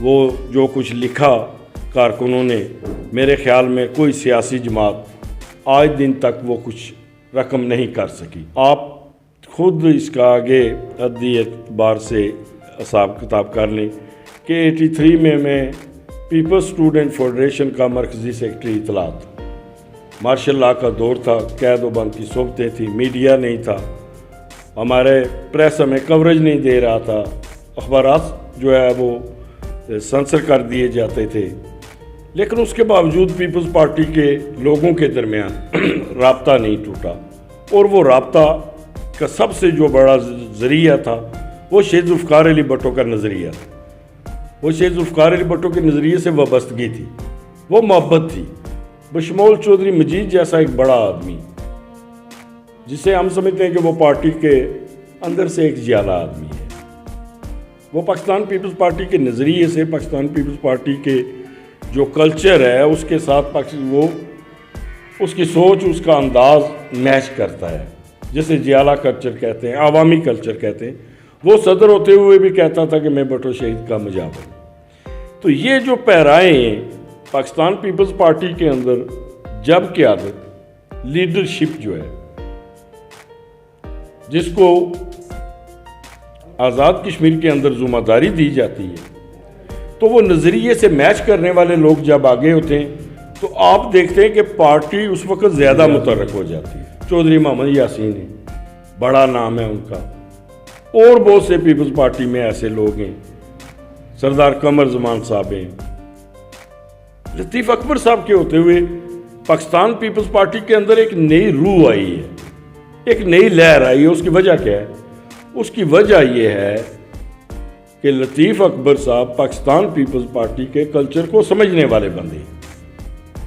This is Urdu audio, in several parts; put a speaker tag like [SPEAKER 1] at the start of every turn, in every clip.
[SPEAKER 1] وہ جو کچھ لکھا کارکنوں نے، میرے خیال میں کوئی سیاسی جماعت آج دن تک وہ کچھ رقم نہیں کر سکی۔ آپ خود اس کا آگے عددی اعتبار سے حساب کتاب کر لیں کہ 83 میں پیپلز اسٹوڈنٹ فیڈریشن کا مرکزی سیکرٹری اطلاعات تھا۔ مارشل لا کا دور تھا، قید و بند کی صحبتیں تھیں، میڈیا نہیں تھا، ہمارے پریس ہمیں کوریج نہیں دے رہا تھا، اخبارات جو ہے وہ سنسر کر دیے جاتے تھے، لیکن اس کے باوجود پیپلز پارٹی کے لوگوں کے درمیان رابطہ نہیں ٹوٹا، اور وہ رابطہ کا سب سے جو بڑا ذریعہ تھا وہ شہید ذوالفقار علی بھٹو کا نظریہ تھا۔ وہ شہید ذوالفقار علی بھٹو کے نظریے سے وابستگی تھی، وہ محبت تھی، بشمول چودھری مجید جیسا ایک بڑا آدمی جسے ہم سمجھتے ہیں کہ وہ پارٹی کے اندر سے ایک جیالہ آدمی ہے، وہ پاکستان پیپلز پارٹی کے نظریے سے، پاکستان پیپلز پارٹی کے جو کلچر ہے اس کے ساتھ وہ اس کی سوچ، اس کا انداز میچ کرتا ہے، جسے جیالہ کلچر کہتے ہیں، عوامی کلچر کہتے ہیں۔ وہ صدر ہوتے ہوئے بھی کہتا تھا کہ میں بھٹو شہید کا مجاب ہوں۔ تو یہ جو پیرائیں ہیں پاکستان پیپلز پارٹی کے اندر، جب قیادت، لیڈرشپ جو ہے جس کو آزاد کشمیر کے اندر ذمہ داری دی جاتی ہے، تو وہ نظریے سے میچ کرنے والے لوگ جب آگے ہوتے ہیں تو آپ دیکھتے ہیں کہ پارٹی اس وقت زیادہ متحرک ہو جاتی ہے۔ چودھری محمد یاسین ہے، بڑا نام ہے ان کا، اور بہت سے پیپلز پارٹی میں ایسے لوگ ہیں، سردار قمر زمان صاحب ہیں، لطیف اکبر صاحب کے ہوتے ہوئے پاکستان پیپلز پارٹی کے اندر ایک نئی روح آئی ہے، ایک نئی لہر آئی ہے۔ اس کی وجہ کیا ہے؟ اس کی وجہ یہ ہے کہ لطیف اکبر صاحب پاکستان پیپلز پارٹی کے کلچر کو سمجھنے والے بندے،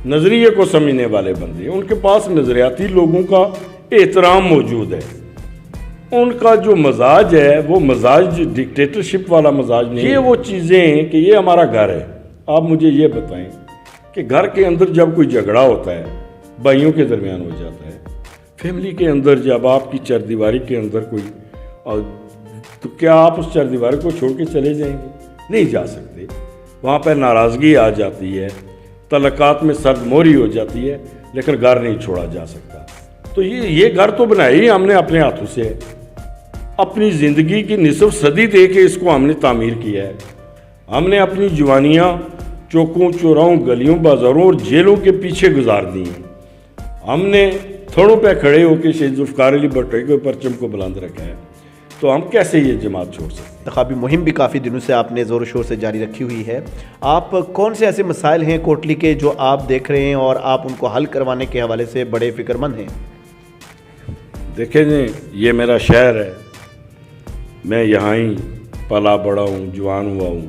[SPEAKER 1] نظریے کو سمجھنے والے بندے، ان کے پاس نظریاتی لوگوں کا احترام موجود ہے، ان کا جو مزاج ہے وہ مزاج ڈکٹیٹرشپ والا مزاج نہیں۔ یہ وہ چیزیں ہیں کہ یہ ہمارا گھر ہے۔ آپ مجھے یہ بتائیں کہ گھر کے اندر جب کوئی جھگڑا ہوتا ہے، بھائیوں کے درمیان ہو جاتا ہے، فیملی کے اندر جب آپ کی چاردیواری کے اندر کوئی، تو کیا آپ اس چاردیواری کو چھوڑ کے چلے جائیں گے؟ نہیں جا سکتے۔ وہاں پہ ناراضگی آ جاتی ہے، تعلقات میں سرد موری ہو جاتی ہے، لیکن گھر نہیں چھوڑا جا سکتا۔ تو یہ گھر تو بنایا ہی ہم نے اپنے ہاتھوں سے ہے، اپنی زندگی کی نصف صدی دے کے اس کو ہم نے تعمیر کیا ہے۔ ہم نے اپنی جوانیاں چوکوں، چوراہوں، گلیوں، بازاروں اور جیلوں کے پیچھے گزار دی ہیں۔ ہم نے تھوڑوں پہ کھڑے ہو کے شہید ذوالفقار علی بھٹو کے پرچم کو بلند رکھا ہے، تو ہم کیسے یہ جماعت چھوڑ سکتے ہیں؟
[SPEAKER 2] انتخابی مہم بھی کافی دنوں سے آپ نے زور و شور سے جاری رکھی ہوئی ہے۔ آپ کون سے ایسے مسائل ہیں کوٹلی کے جو آپ دیکھ رہے ہیں اور آپ ان کو حل کروانے کے حوالے سے بڑے فکر مند ہیں؟
[SPEAKER 1] دیکھیں جی، یہ میرا شہر ہے، میں یہاں ہی پلا بڑا ہوں، جوان ہوا ہوں،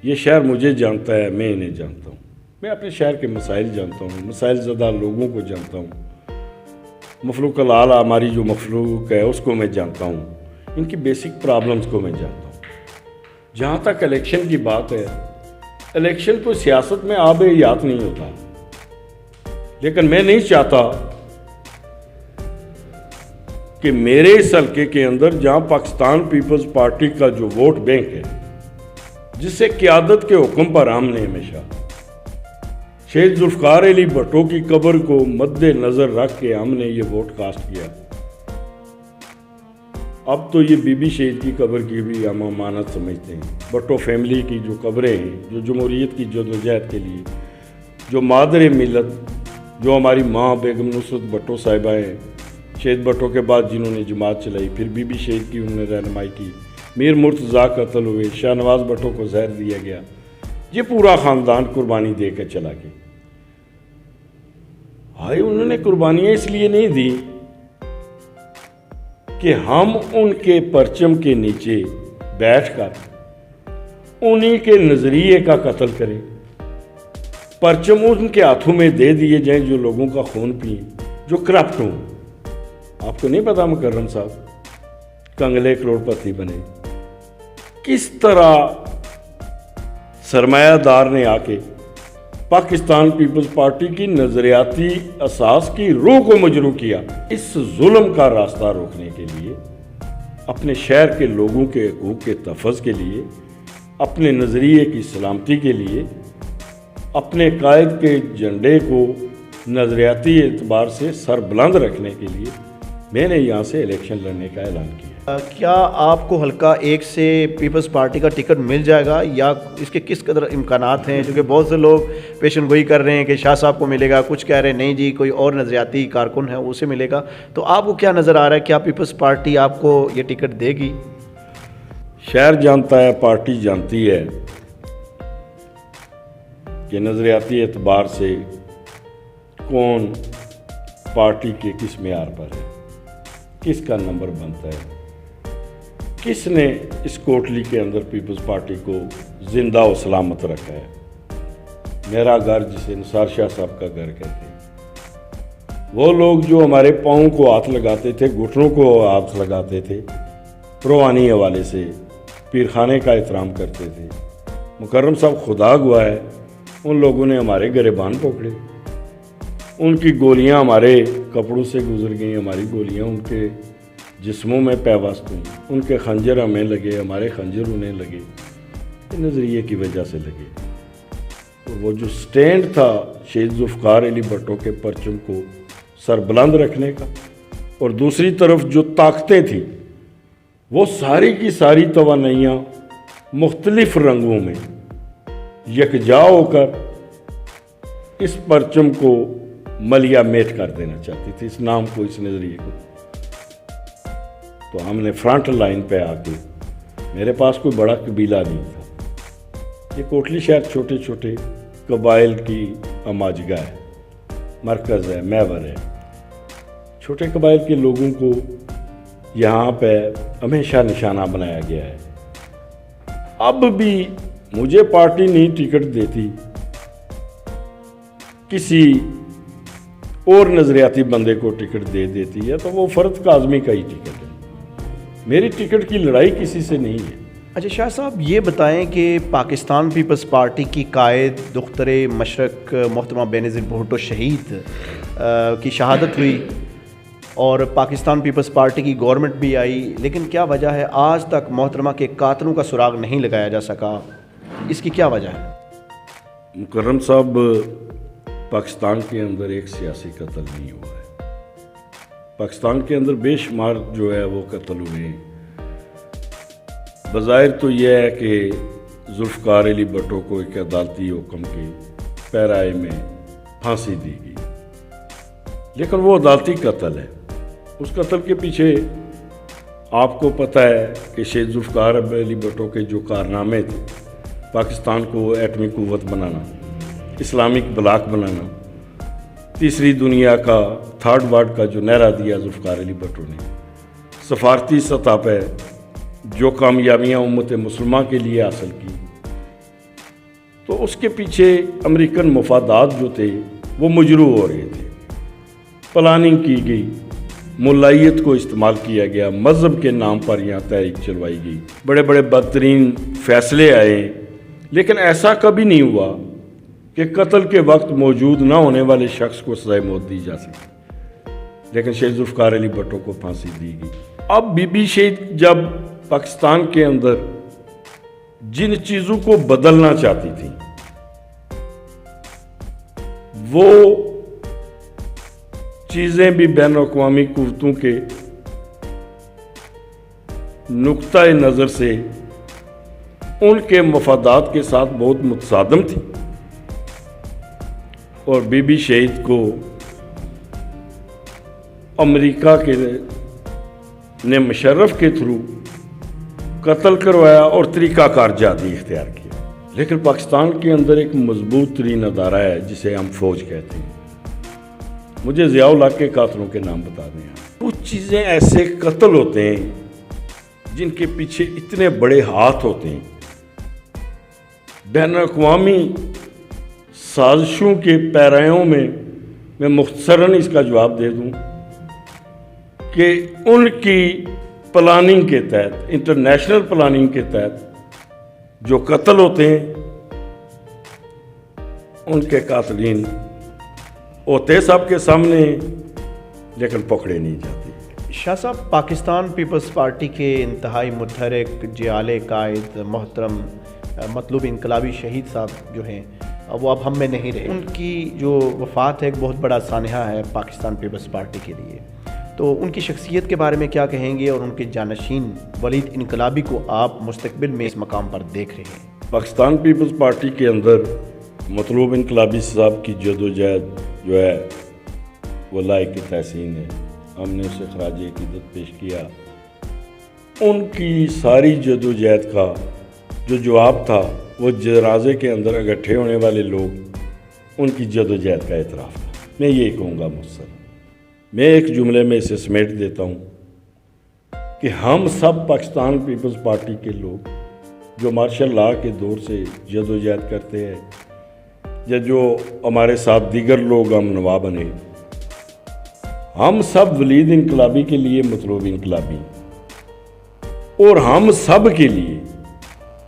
[SPEAKER 1] یہ شہر مجھے جانتا ہے، میں انہیں جانتا ہوں، میں اپنے شہر کے مسائل جانتا ہوں، مسائل زدہ لوگوں کو جانتا ہوں، مخلوق العالی ہماری جو مخلوق ہے اس کو میں جانتا ہوں، ان کی بیسک پرابلمز کو میں جانتا ہوں۔ جہاں تک الیکشن کی بات ہے، الیکشن تو سیاست میں آب حیات نہیں ہوتا، لیکن میں نہیں چاہتا کہ میرے اس حلقے کے اندر جہاں پاکستان پیپلز پارٹی کا جو ووٹ بینک ہے، جس سے قیادت کے حکم پر ہم نے ہمیشہ شہید ذوالفقار علی بھٹو کی قبر کو مد نظر رکھ کے ہم نے یہ ووٹ کاسٹ کیا۔ اب تو یہ بی بی شہید کی قبر کی بھی ہم امانت سمجھتے ہیں، بھٹو فیملی کی جو قبریں ہیں، جو جمہوریت کی جدوجہد کے لیے، جو مادر ملت، جو ہماری ماں بیگم نصرت بھٹو صاحبہ ہیں، شہید بھٹو کے بعد جنہوں نے جماعت چلائی، پھر بی بی شہید کی انہوں نے رہنمائی کی، میر مرتضیٰ قتل ہوئے، شاہ نواز بھٹو کو زہر دیا گیا، یہ پورا خاندان قربانی دے کے چلا گیا۔ بھائی انہوں نے قربانیاں اس لیے نہیں دی کہ ہم ان کے پرچم کے نیچے بیٹھ کر انہی کے نظریے کا قتل کریں، پرچم ان کے ہاتھوں میں دے دیے جائیں جو لوگوں کا خون پئیں، جو کرپٹ ہوں۔ آپ کو نہیں پتا مکرم صاحب کنگلے کروڑ پتی بنے، کس طرح سرمایہ دار نے آ کے پاکستان پیپلز پارٹی کی نظریاتی اساس کی روح کو مجروح کیا۔ اس ظلم کا راستہ روکنے کے لیے، اپنے شہر کے لوگوں کے حقوق کے تحفظ کے لیے اپنے نظریے کی سلامتی کے لیے اپنے قائد کے جھنڈے کو نظریاتی اعتبار سے سر بلند رکھنے کے لیے میں نے یہاں سے الیکشن لڑنے کا اعلان کیا۔
[SPEAKER 2] کیا آپ کو حلقہ 1 سے پیپلز پارٹی کا ٹکٹ مل جائے گا یا اس کے کس قدر امکانات ہیں؟ کیونکہ بہت سے لوگ پیشن گوئی کر رہے ہیں کہ شاہ صاحب کو ملے گا، کچھ کہہ رہے ہیں نہیں جی کوئی اور نظریاتی کارکن ہے اسے ملے گا، تو آپ کو کیا نظر آ رہا ہے؟ کیا پیپلز پارٹی آپ کو یہ ٹکٹ دے گی؟
[SPEAKER 1] شہر جانتا ہے، پارٹی جانتی ہے کہ نظریاتی اعتبار سے کون پارٹی کے کس معیار پر ہے، کس کا نمبر بنتا ہے، کس نے اس کوٹلی کے اندر پیپلز پارٹی کو زندہ و سلامت رکھا ہے۔ میرا گھر، جسے نثار شاہ صاحب کا گھر کہتے ہیں، وہ لوگ جو ہمارے پاؤں کو ہاتھ لگاتے تھے، گھٹنوں کو ہاتھ لگاتے تھے، روحانی حوالے سے پیر خانے کا احترام کرتے تھے، مکرم صاحب خدا گواہ ہے ان لوگوں نے ہمارے گریبان پکڑے، ان کی گولیاں ہمارے کپڑوں سے گزر گئیں، ہماری گولیاں ان کے جسموں میں پیوست ہوئیں، ان کے خنجر ہمیں لگے، ہمارے خنجر انہیں لگے، یہ نظریے کی وجہ سے لگے۔ اور وہ جو سٹینڈ تھا شہید ذوالفقار علی بھٹو کے پرچم کو سر بلند رکھنے کا، اور دوسری طرف جو طاقتیں تھیں وہ ساری کی ساری توانائیاں مختلف رنگوں میں یکجا ہو کر اس پرچم کو ملیا میٹ کر دینا چاہتی تھی، اس نام کو، اس نظریے کو۔ تو ہم نے فرنٹ لائن پہ آ کے، میرے پاس کوئی بڑا قبیلہ نہیں تھا، یہ کوٹلی شہر چھوٹے چھوٹے قبائل کی اماجگاہ ہے، مرکز ہے، محور ہے، چھوٹے قبائل کے لوگوں کو یہاں پہ ہمیشہ نشانہ بنایا گیا ہے۔ اب بھی مجھے پارٹی نہیں ٹکٹ دیتی، کسی اور نظریاتی بندے کو ٹکٹ دے دیتی ہے تو وہ فرد کاظمی کا ہی ٹکٹ ہے، میری ٹکٹ کی لڑائی کسی سے نہیں ہے۔
[SPEAKER 2] اچھا شاہ صاحب، یہ بتائیں کہ پاکستان پیپلز پارٹی کی قائد دختر مشرق محترمہ بینظیر بھٹو شہید کی شہادت ہوئی اور پاکستان پیپلز پارٹی کی گورنمنٹ بھی آئی، لیکن کیا وجہ ہے آج تک محترمہ کے قاتلوں کا سراغ نہیں لگایا جا سکا؟ اس کی کیا وجہ ہے؟
[SPEAKER 1] مکرم صاحب، پاکستان کے اندر ایک سیاسی قتل نہیں ہوا ہے، پاکستان کے اندر بے شمار جو ہے وہ قتل ہوئے ہیں۔ بظاہر تو یہ ہے کہ ذوالفقار علی بھٹو کو ایک عدالتی حکم کے پیرائے میں پھانسی دی گئی، لیکن وہ عدالتی قتل ہے۔ اس قتل کے پیچھے آپ کو پتہ ہے کہ شہید ذوالفقار علی بھٹو کے جو کارنامے تھے، پاکستان کو ایٹمی قوت بنانا، اسلامک بلاک بنانا، تیسری دنیا کا، تھرڈ ورلڈ کا جو نعرہ دیا ذوالفقار علی بھٹو نے، سفارتی سطح پہ جو کامیابیاں امت مسلمہ کے لیے حاصل کی، تو اس کے پیچھے امریکن مفادات جو تھے وہ مجروح ہو رہے تھے، پلاننگ کی گئی، ملائیت کو استعمال کیا گیا، مذہب کے نام پر یہاں تحریک چلوائی گئی، بڑے بڑے بدترین فیصلے آئے، لیکن ایسا کبھی نہیں ہوا کہ قتل کے وقت موجود نہ ہونے والے شخص کو سزائے موت دی جا سکے، لیکن شہید ذوالفقار علی بھٹو کو پھانسی دی گئی۔ اب بی بی شہید جب پاکستان کے اندر جن چیزوں کو بدلنا چاہتی تھی، وہ چیزیں بھی بین الاقوامی قوتوں کے نقطۂ نظر سے ان کے مفادات کے ساتھ بہت متصادم تھی، اور بی بی شہید کو امریکہ کے نے مشرف کے تھرو قتل کروایا اور طریقہ کار جادی اختیار کیا، لیکن پاکستان کے اندر ایک مضبوط ترین ادارہ ہے جسے ہم فوج کہتے ہیں۔ مجھے ضیاء الحق کے قاتلوں کے نام بتا دیں۔ کچھ چیزیں ایسے قتل ہوتے ہیں جن کے پیچھے اتنے بڑے ہاتھ ہوتے ہیں، بین الاقوامی سازشوں کے پیرایوں میں مختصراً اس کا جواب دے دوں کہ ان کی پلاننگ کے تحت، انٹرنیشنل پلاننگ کے تحت جو قتل ہوتے ہیں، ان کے قاتلین ہوتے سب کے سامنے لیکن پکڑے نہیں جاتے۔
[SPEAKER 2] شاہ صاحب، پاکستان پیپلز پارٹی کے انتہائی متحرک جعلی قائد محترم مطلوب انقلابی شہید صاحب جو ہیں وہ اب ہم میں نہیں رہے. ان کی جو وفات ہے ایک بہت بڑا سانحہ ہے پاکستان پیپلز پارٹی کے لیے. تو ان کی شخصیت کے بارے میں کیا کہیں گے اور ان کے جانشین ولید انقلابی کو آپ مستقبل میں اس مقام پر دیکھ رہے ہیں؟
[SPEAKER 1] پاکستان پیپلز پارٹی کے اندر مطلوب انقلابی صاحب کی جدوجہد جو ہے وہ لائق تحسین ہے. ہم نے اسے خراج عقیدت پیش کیا. ان کی ساری جدوجہد کا جو جواب تھا وہ جنازے کے اندر اکٹھے ہونے والے لوگ ان کی جدوجہد کا اعتراف تھا. میں یہ کہوں گا مختصر، میں ایک جملے میں اسے سمیٹ دیتا ہوں کہ ہم سب پاکستان پیپلز پارٹی کے لوگ جو مارشل لاء کے دور سے جدوجہد کرتے ہیں یا جو ہمارے ساتھ دیگر لوگ ہم نوا بنے، ہم سب ولید انقلابی کے لیے مطلوب انقلابی، اور ہم سب کے لیے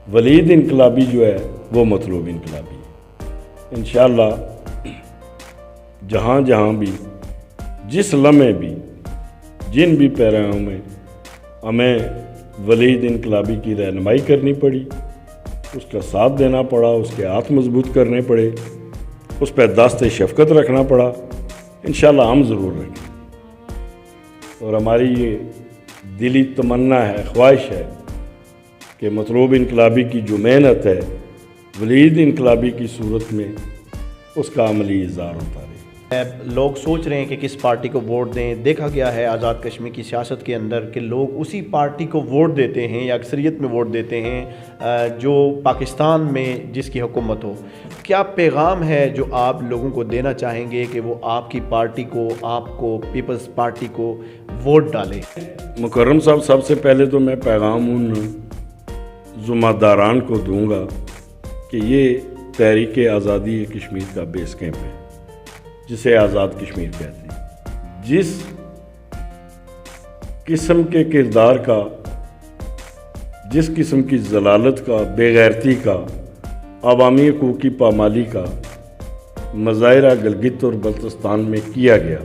[SPEAKER 1] ولید انقلابی جو ہے وہ مطلوب انقلابی. انشاءاللہ جہاں جہاں بھی جس لمحے بھی جن بھی پیراہوں میں ہمیں ولید انقلابی کی رہنمائی کرنی پڑی، اس کا ساتھ دینا پڑا، اس کے ہاتھ مضبوط کرنے پڑے، اس پہ دست شفقت رکھنا پڑا، انشاءاللہ ہم ضرور رکھیں. اور ہماری یہ دلی تمنا ہے، خواہش ہے کہ مطلوب انقلابی کی جو محنت ہے ولید انقلابی کی صورت میں اس کا عملی اظہار ہوتا رہے.
[SPEAKER 2] لوگ سوچ رہے ہیں کہ کس پارٹی کو ووٹ دیں. دیکھا گیا ہے آزاد کشمیر کی سیاست کے اندر کہ لوگ اسی پارٹی کو ووٹ دیتے ہیں یا اکثریت میں ووٹ دیتے ہیں جو پاکستان میں جس کی حکومت ہو. کیا پیغام ہے جو آپ لوگوں کو دینا چاہیں گے کہ وہ آپ کی پارٹی کو، آپ کو، پیپلز پارٹی کو ووٹ ڈالیں؟
[SPEAKER 1] مکرم صاحب، سب سے پہلے تو میں پیغام ان ذمہ داران کو دوں گا کہ یہ تحریک آزادی کشمیر کا بیس کیمپ ہے جسے آزاد کشمیر کہتے ہیں. جس قسم کے کردار کا، جس قسم کی ضلالت کا، بے غیرتی کا، عوامی حقوق کی پامالی کا مظاہرہ گلگت اور بلتستان میں کیا گیا،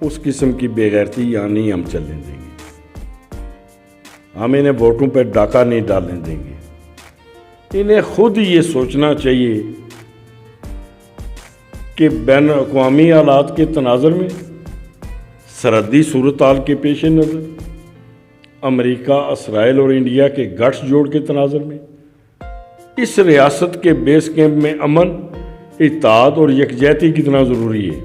[SPEAKER 1] اس قسم کی بے غیرتی یہاں نہیں ہم چلنے دیں گے. ہم انہیں ووٹوں پہ ڈاکہ نہیں ڈالنے دیں گے. انہیں خود یہ سوچنا چاہیے کہ بین الاقوامی حالات کے تناظر میں، سرحدی صورتحال کے پیش نظر، امریکہ، اسرائیل اور انڈیا کے گٹھ جوڑ کے تناظر میں اس ریاست کے بیس کیمپ میں امن، اتحاد اور یکجہتی کتنا ضروری ہے.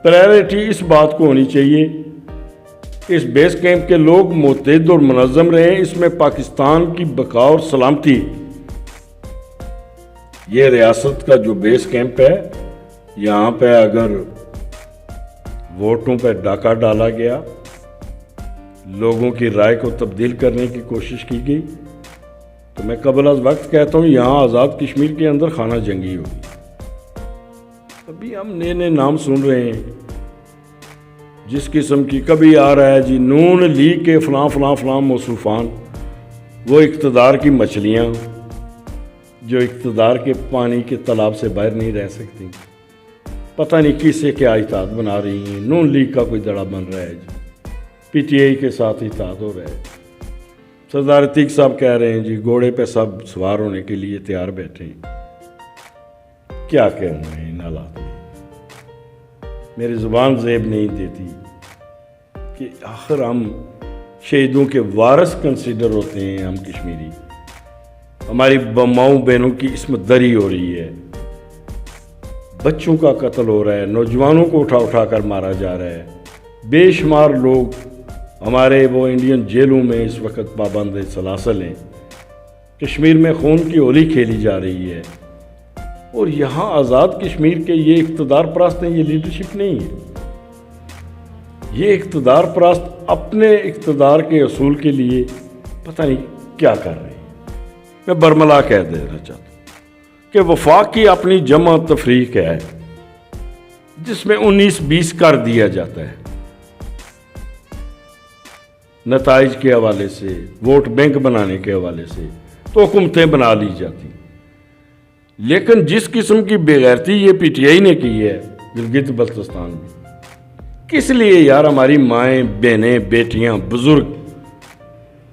[SPEAKER 1] پرائیورٹی اس بات کو ہونی چاہیے کہ اس بیس کیمپ کے لوگ متحد اور منظم رہیں. اس میں پاکستان کی بقا اور سلامتی، یہ ریاست کا جو بیس کیمپ ہے، یہاں پہ اگر ووٹوں پہ ڈاکہ ڈالا گیا، لوگوں کی رائے کو تبدیل کرنے کی کوشش کی گئی، تو میں قبل از وقت کہتا ہوں یہاں آزاد کشمیر کے اندر خانہ جنگی ہوگی. ابھی ہم نئے نئے نام سن رہے ہیں جس قسم کی، کبھی آ رہا ہے جی نون لیگ کے فلاں فلاں فلاں موصوفان، وہ اقتدار کی مچھلیاں جو اقتدار کے پانی کے تالاب سے باہر نہیں رہ سکتی، پتہ نہیں کس سے کیا اتحاد بنا رہی ہیں. نون لیگ کا کوئی دڑا بن رہا ہے جی، پی ٹی آئی کے ساتھ اتحاد ہو رہا ہے. سردار عتیق صاحب کہہ رہے ہیں جی گھوڑے پہ سب سوار ہونے کے لیے تیار بیٹھے ہیں. کیا کہنا ہے ان حالات میں؟ میری زبان زیب نہیں دیتی کہ آخر ہم شہیدوں کے وارث کنسیڈر ہوتے ہیں. ہم کشمیری، ہماری ماؤں بہنوں کی عصمت دری ہو رہی ہے، بچوں کا قتل ہو رہا ہے، نوجوانوں کو اٹھا اٹھا کر مارا جا رہا ہے. بے شمار لوگ ہمارے وہ انڈین جیلوں میں اس وقت پابند سلاسل ہیں. کشمیر میں خون کی ہولی کھیلی جا رہی ہے، اور یہاں آزاد کشمیر کے یہ اقتدار پرست ہیں. یہ لیڈرشپ نہیں ہے. یہ اقتدار پرست اپنے اقتدار کے اصول کے لیے پتہ نہیں کیا کر رہے ہیں. میں برملا کہہ دینا چاہتا ہوں کہ وفاق کی اپنی جمع تفریق ہے جس میں 19-20 کر دیا جاتا ہے، نتائج کے حوالے سے، ووٹ بینک بنانے کے حوالے سے تو حکومتیں بنا لی جاتی. لیکن جس قسم کی بے غیرتی یہ پی ٹی آئی نے کی ہے گلگت بلتستان میں، کس لیے یار ہماری مائیں، بہنیں، بیٹیاں، بزرگ